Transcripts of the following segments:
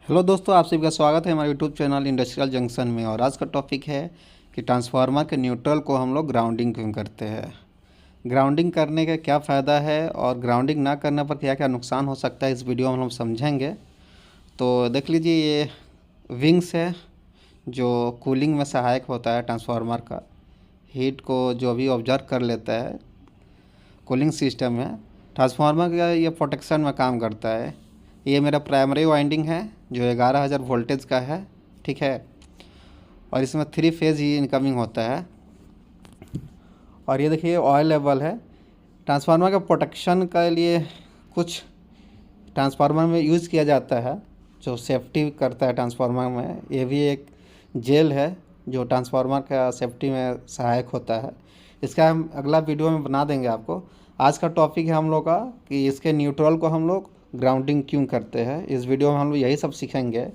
Hello दोस्तों, आप सभी का स्वागत है हमारे यूट्यूब चैनल इंडस्ट्रियल जंक्शन में। और आज का टॉपिक है कि ट्रांसफार्मर के न्यूट्रल को हम लोग ग्राउंडिंग क्यों करते हैं, ग्राउंडिंग करने का क्या फ़ायदा है और ग्राउंडिंग ना करने पर क्या क्या नुकसान हो सकता है, इस वीडियो में हम लोग समझेंगे। तो देख लीजिए, ये विंग्स है जो कूलिंग में सहायक होता है। ट्रांसफार्मर का हीट को जो भी ऑब्जर्व कर लेता है, कूलिंग सिस्टम है। ट्रांसफार्मर का ये प्रोटेक्शन में काम करता है। ये मेरा प्राइमरी वाइंडिंग है जो 11,000 वोल्टेज का है, ठीक है। और इसमें 3 फेज़ ही इनकमिंग होता है। और ये देखिए ऑयल लेवल है। ट्रांसफार्मर का प्रोटेक्शन के लिए कुछ ट्रांसफार्मर में यूज़ किया जाता है जो सेफ्टी करता है ट्रांसफार्मर में। ये भी एक जेल है जो ट्रांसफार्मर का सेफ्टी में सहायक होता है। इसका हम अगला वीडियो में बना देंगे आपको। आज का टॉपिक है हम लोग का कि इसके न्यूट्रल को हम लोग ग्राउंडिंग क्यों करते हैं। इस वीडियो में हम लोग यही सब सीखेंगे।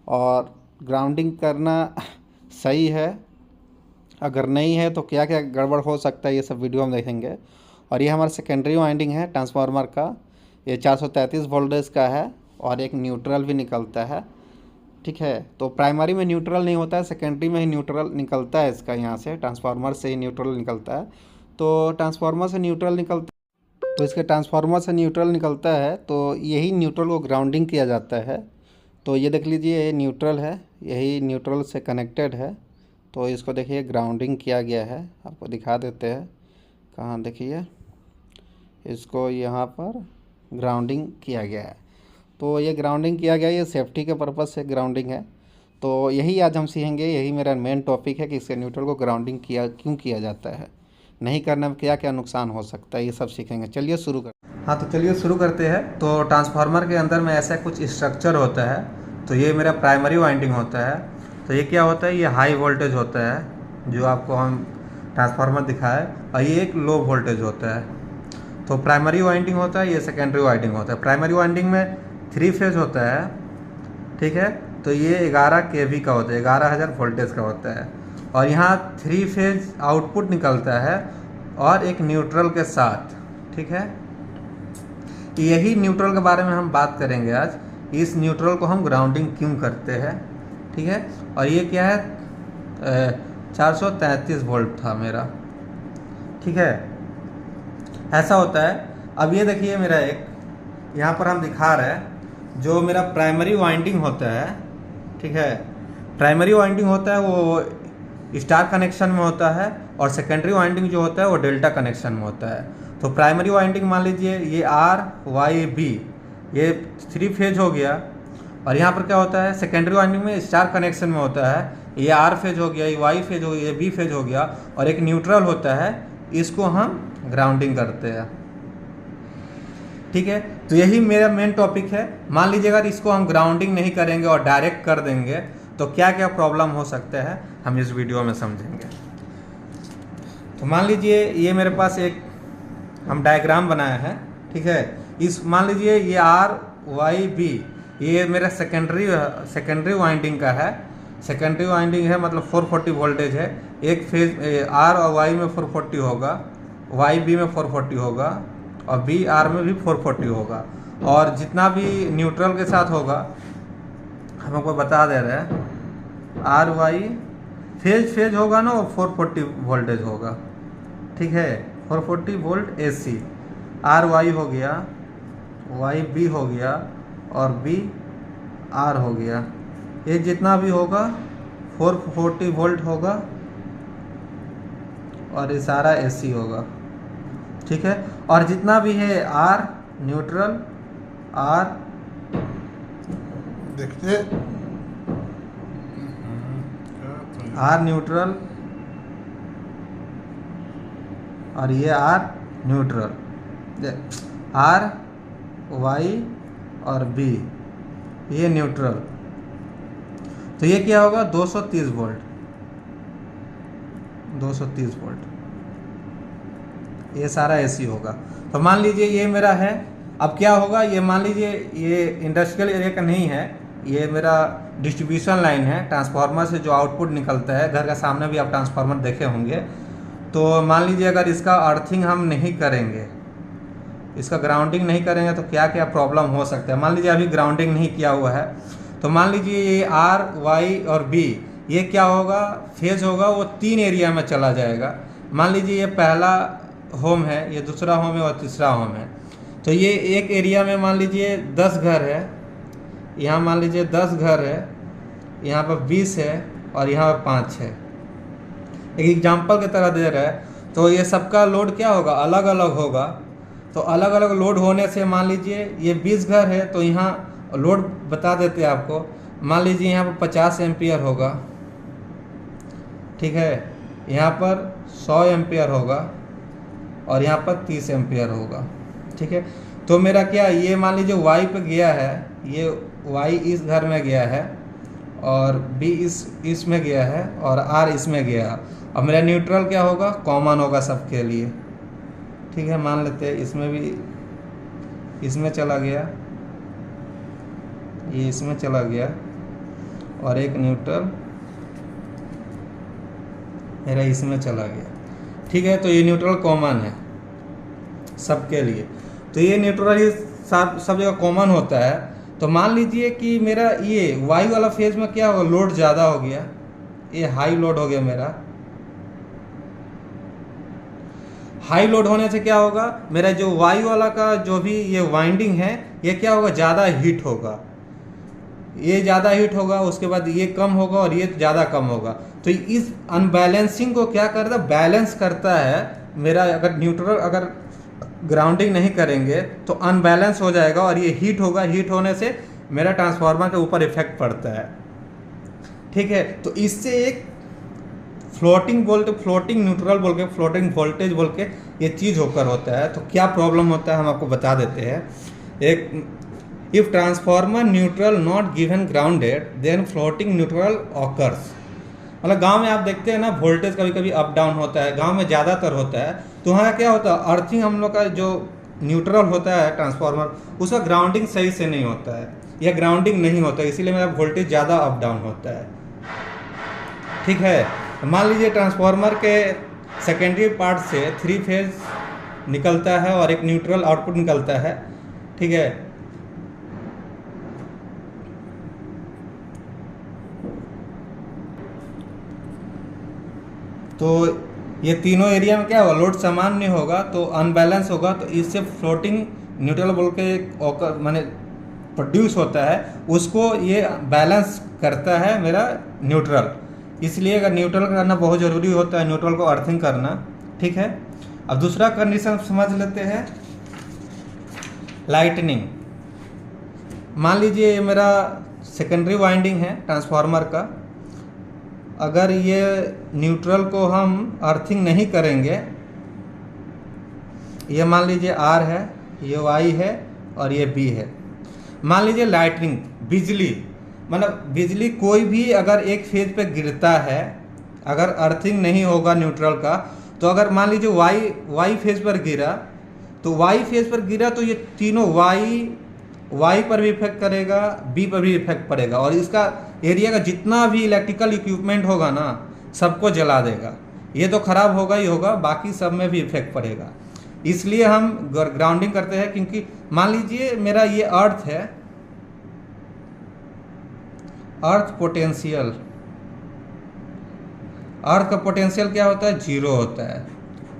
और ग्राउंडिंग करना सही है, अगर नहीं है तो क्या क्या गड़बड़ हो सकता है, ये सब वीडियो में देखेंगे। और ये हमारा सेकेंडरी वाइंडिंग है ट्रांसफार्मर का। ये 433 वोल्टेज का है और एक न्यूट्रल भी निकलता है, ठीक है। तो प्राइमरी में न्यूट्रल नहीं होता है, सेकेंडरी में ही न्यूट्रल निकलता है। इसका यहाँ से ट्रांसफार्मर से ही न्यूट्रल निकलता है। तो ट्रांसफार्मर से न्यूट्रल निकलता तो इसके ट्रांसफार्मर से न्यूट्रल निकलता है, तो यही न्यूट्रल को ग्राउंडिंग किया जाता है। तो ये देख लीजिए, ये न्यूट्रल है, यही न्यूट्रल से कनेक्टेड है। तो इसको देखिए ग्राउंडिंग किया गया है। आपको दिखा देते हैं, कहाँ देखिए, इसको यहाँ पर ग्राउंडिंग किया गया है। तो ये ग्राउंडिंग किया गया है, ये सेफ्टी के पर्पज़ से ग्राउंडिंग है। तो यही आज हम सीखेंगे, यही मेरा मेन टॉपिक है कि इसके न्यूट्रल को ग्राउंडिंग क्यों किया जाता है, नहीं करने में क्या क्या नुकसान हो सकता है, ये सब सीखेंगे। चलिए शुरू कर हाँ, तो चलिए शुरू करते हैं। तो ट्रांसफार्मर के अंदर में ऐसा कुछ स्ट्रक्चर होता है। तो ये मेरा प्राइमरी वाइंडिंग होता है। तो ये क्या होता है, ये हाई वोल्टेज होता है जो आपको हम ट्रांसफार्मर दिखाए, और ये एक लो वोल्टेज होता है। तो प्राइमरी वाइंडिंग होता है, ये सेकेंडरी वाइंडिंग होता है। प्राइमरी वाइंडिंग में 3 फेज होता है, ठीक है। तो ये 11 kV का होता है, 11,000 वोल्टेज का होता है। और यहाँ 3 फेज आउटपुट निकलता है और एक न्यूट्रल के साथ, ठीक है। यही न्यूट्रल के बारे में हम बात करेंगे आज। इस न्यूट्रल को हम ग्राउंडिंग क्यों करते हैं, ठीक है। और ये क्या है, 433 वोल्ट था मेरा, ठीक है। ऐसा होता है। अब ये देखिए, मेरा एक यहाँ पर हम दिखा रहे हैं जो मेरा प्राइमरी वाइंडिंग होता है, ठीक है। प्राइमरी वाइंडिंग होता है वो स्टार कनेक्शन में होता है, और सेकेंडरी वाइंडिंग जो होता है वो डेल्टा कनेक्शन में होता है। तो प्राइमरी वाइंडिंग मान लीजिए ये आर वाई बी, ये 3 फेज हो गया। और यहाँ पर क्या होता है, सेकेंडरी वाइंडिंग में स्टार कनेक्शन में होता है, ये आर फेज हो गया, ये वाई फेज हो गया, ये बी फेज हो गया, और एक न्यूट्रल होता है। इसको हम ग्राउंडिंग करते हैं, ठीक है। तो यही मेरा मेन टॉपिक है। मान लीजिए अगर इसको हम ग्राउंडिंग नहीं करेंगे और डायरेक्ट कर देंगे तो क्या क्या प्रॉब्लम हो सकता है, हम इस वीडियो में समझेंगे। तो मान लीजिए ये मेरे पास एक हम डायग्राम बनाया है, ठीक है। इस मान लीजिए ये आर वाई बी, ये मेरा सेकेंडरी वाइंडिंग का है। सेकेंडरी वाइंडिंग है, मतलब 440 वोल्टेज है। एक फेज आर और वाई में 440 होगा, वाई बी में 440 होगा, और बी आर में भी 440 होगा। और जितना भी न्यूट्रल के साथ होगा, हम आपको बता दे रहे हैं, आर वाई फेज होगा ना, वो 440 वोल्टेज होगा, ठीक है। 440 वोल्ट AC। आर वाई हो गया, वाई बी हो गया, और बी आर हो गया। ये जितना भी होगा 440 वोल्ट होगा, और ये सारा AC होगा, ठीक है। और जितना भी है आर न्यूट्रल, आर देखते, आर न्यूट्रल, और ये आर न्यूट्रल, आर वाई और बी, ये न्यूट्रल। तो ये क्या होगा, 230 वोल्ट, 230 वोल्ट, ये सारा AC होगा। तो मान लीजिए ये मेरा है। अब क्या होगा, ये मान लीजिए ये इंडस्ट्रियल एरिया का नहीं है, ये मेरा डिस्ट्रीब्यूशन लाइन है। ट्रांसफार्मर से जो आउटपुट निकलता है, घर का सामने भी आप ट्रांसफार्मर देखे होंगे। तो मान लीजिए अगर इसका अर्थिंग हम नहीं करेंगे, इसका ग्राउंडिंग नहीं करेंगे, तो क्या क्या प्रॉब्लम हो सकता है। मान लीजिए अभी ग्राउंडिंग नहीं किया हुआ है, तो मान लीजिए ये आर वाई और बी, ये क्या होगा, फेज होगा, वो 3 एरिया में चला जाएगा। मान लीजिए ये पहला होम है, ये दूसरा होम है और तीसरा होम है। तो ये एक एरिया में मान लीजिए 10 घर है, यहाँ मान लीजिए 10 घर है, यहाँ पर 20 है और यहाँ पर 5 है। एक एग्जाम्पल की तरह दे रहा है। तो ये सबका लोड क्या होगा, अलग अलग होगा। तो अलग अलग लोड होने से मान लीजिए ये 20 घर है, तो यहाँ लोड बता देते हैं आपको। मान लीजिए यहाँ पर 50 एम्पियर होगा, ठीक है, यहाँ पर 100 एम्पियर होगा और यहाँ पर 30 एम्पियर होगा, ठीक है। तो मेरा क्या, ये मान लीजिए वाई पे गया है, ये वाई इस घर में गया है और बी इसमें गया है और आर इसमें गया है। अब मेरा न्यूट्रल क्या होगा, कॉमन होगा सबके लिए, ठीक है। मान लेते हैं इसमें भी, इसमें चला गया, ये इसमें चला गया और एक न्यूट्रल मेरा इसमें चला गया, ठीक है। तो ये न्यूट्रल कॉमन है सबके लिए। तो ये न्यूट्रल ये सब जगह कॉमन होता है। तो मान लीजिए कि मेरा ये वाई वाला फेज में क्या होगा, लोड ज़्यादा हो गया, ये हाई लोड हो गया मेरा। हाई लोड होने से क्या होगा, मेरा जो वाई वाला का जो भी ये वाइंडिंग है, ये क्या होगा, ज़्यादा हीट होगा, ये ज़्यादा हीट होगा, उसके बाद ये कम होगा और ये ज़्यादा कम होगा। तो इस अनबैलेंसिंग को क्या करता है, बैलेंस करता है मेरा। अगर न्यूट्रल अगर ग्राउंडिंग नहीं करेंगे तो अनबैलेंस हो जाएगा और ये हीट होगा, हीट होने से मेरा ट्रांसफार्मर के ऊपर इफेक्ट पड़ता है, ठीक है। तो इससे एक फ्लोटिंग न्यूट्रल बोल के, फ्लोटिंग वोल्टेज बोल के ये चीज़ होकर होता है। तो क्या प्रॉब्लम होता है हम आपको बता देते हैं। एक if transformer neutral not given grounded then floating neutral occurs. मतलब गांव में आप देखते हैं ना, वोल्टेज कभी कभी अप डाउन होता है, गांव में ज़्यादातर होता है। तो वहाँ क्या होता है, अर्थिंग हम लोग का जो न्यूट्रल होता है ट्रांसफार्मर, उसका ग्राउंडिंग सही से नहीं होता है या ग्राउंडिंग नहीं होता है, इसीलिए मेरा वोल्टेज ज़्यादा अप डाउन होता है, ठीक है। मान लीजिए ट्रांसफार्मर के सेकेंडरी पार्ट से 3 फेज निकलता है और एक न्यूट्रल आउटपुट निकलता है, ठीक है। तो ये तीनों एरिया में क्या होगा, लोड समान नहीं होगा तो अनबैलेंस होगा। तो इससे फ्लोटिंग न्यूट्रल बोल के एक माने प्रोड्यूस होता है, उसको ये बैलेंस करता है मेरा न्यूट्रल। इसलिए अगर न्यूट्रल करना बहुत ज़रूरी होता है, न्यूट्रल को अर्थिंग करना, ठीक है। अब दूसरा कंडीशन समझ लेते हैं, लाइटनिंग। मान लीजिए ये मेरा सेकेंडरी वाइंडिंग है ट्रांसफार्मर का। अगर ये न्यूट्रल को हम अर्थिंग नहीं करेंगे, ये मान लीजिए आर है, ये वाई है और ये बी है। मान लीजिए लाइटनिंग, बिजली, मतलब बिजली कोई भी अगर एक फेज पे गिरता है, अगर अर्थिंग नहीं होगा न्यूट्रल का, तो अगर मान लीजिए वाई फेज पर गिरा, तो वाई फेज पर गिरा तो ये तीनों वाई पर भी इफेक्ट करेगा, बी पर भी इफेक्ट पड़ेगा और इसका एरिया का जितना भी इलेक्ट्रिकल इक्विपमेंट होगा ना, सबको जला देगा। ये तो खराब होगा ही होगा, बाकी सब में भी इफेक्ट पड़ेगा। इसलिए हम ग्राउंडिंग करते हैं, क्योंकि मान लीजिए मेरा ये अर्थ है, अर्थ पोटेंशियल, अर्थ का पोटेंशियल क्या होता है, 0 होता है,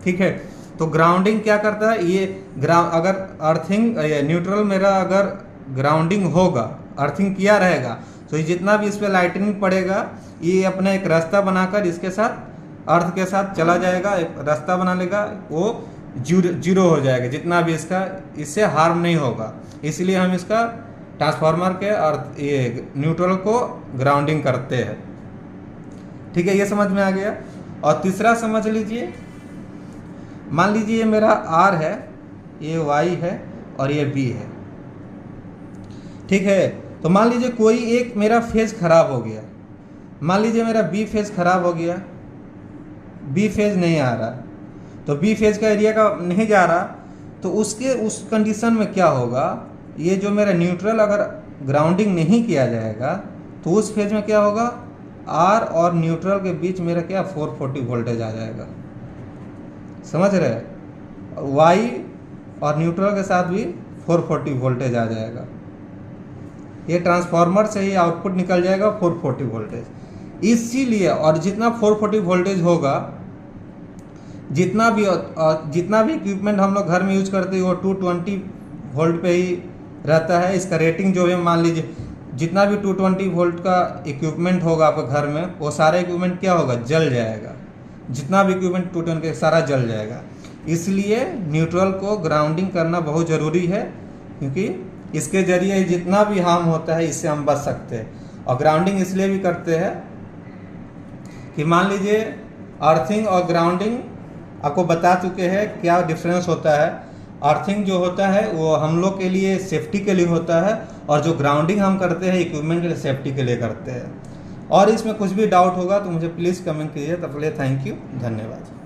ठीक है। तो ग्राउंडिंग क्या करता है, ये अगर अर्थिंग न्यूट्रल मेरा अगर ग्राउंडिंग होगा, अर्थिंग किया रहेगा, तो ये जितना भी इस पर लाइटनिंग पड़ेगा, ये अपना एक रास्ता बनाकर इसके साथ अर्थ के साथ चला जाएगा, एक रास्ता बना लेगा, वो 0 हो जाएगा, जितना भी इसका, इससे हार्म नहीं होगा। इसलिए हम इसका ट्रांसफार्मर के अर्थ ये न्यूट्रल को ग्राउंडिंग करते हैं, ठीक है। ये समझ में आ गया। और तीसरा समझ लीजिए, मान लीजिए ये मेरा आर है, ये वाई है और ये बी है, ठीक है। तो मान लीजिए कोई एक मेरा फेज खराब हो गया, मान लीजिए मेरा बी फेज खराब हो गया, बी फेज नहीं आ रहा, तो बी फेज का एरिया का नहीं जा रहा, तो उस कंडीशन में क्या होगा, ये जो मेरा न्यूट्रल अगर ग्राउंडिंग नहीं किया जाएगा, तो उस फेज में क्या होगा, आर और न्यूट्रल के बीच मेरा क्या 440 वोल्टेज आ जाएगा, समझ रहे। वाई और न्यूट्रल के साथ भी 440 वोल्टेज आ जाएगा, ये ट्रांसफार्मर से ही आउटपुट निकल जाएगा 440 वोल्टेज। इसीलिए और जितना 440 वोल्टेज होगा, जितना भी इक्विपमेंट हम लोग घर में यूज करते हैं वो 220 वोल्ट पे ही रहता है। इसका रेटिंग जो है, मान लीजिए जितना भी 220 वोल्ट का इक्विपमेंट होगा आपके घर में, वो सारा इक्विपमेंट क्या होगा, जल जाएगा। जितना भी इक्विपमेंट 220 सारा जल जाएगा। इसलिए न्यूट्रल को ग्राउंडिंग करना बहुत ज़रूरी है, क्योंकि इसके जरिए जितना भी हार्म होता है इससे हम बच सकते हैं। और ग्राउंडिंग इसलिए भी करते हैं कि मान लीजिए अर्थिंग और ग्राउंडिंग आपको बता चुके हैं क्या डिफरेंस होता है। अर्थिंग जो होता है वो हम लोग के लिए सेफ्टी के लिए होता है, और जो ग्राउंडिंग हम करते हैं इक्विपमेंट के लिए सेफ्टी के लिए करते हैं। और इसमें कुछ भी डाउट होगा तो मुझे प्लीज़ कमेंट कीजिए। तब के लिए थैंक यू, धन्यवाद।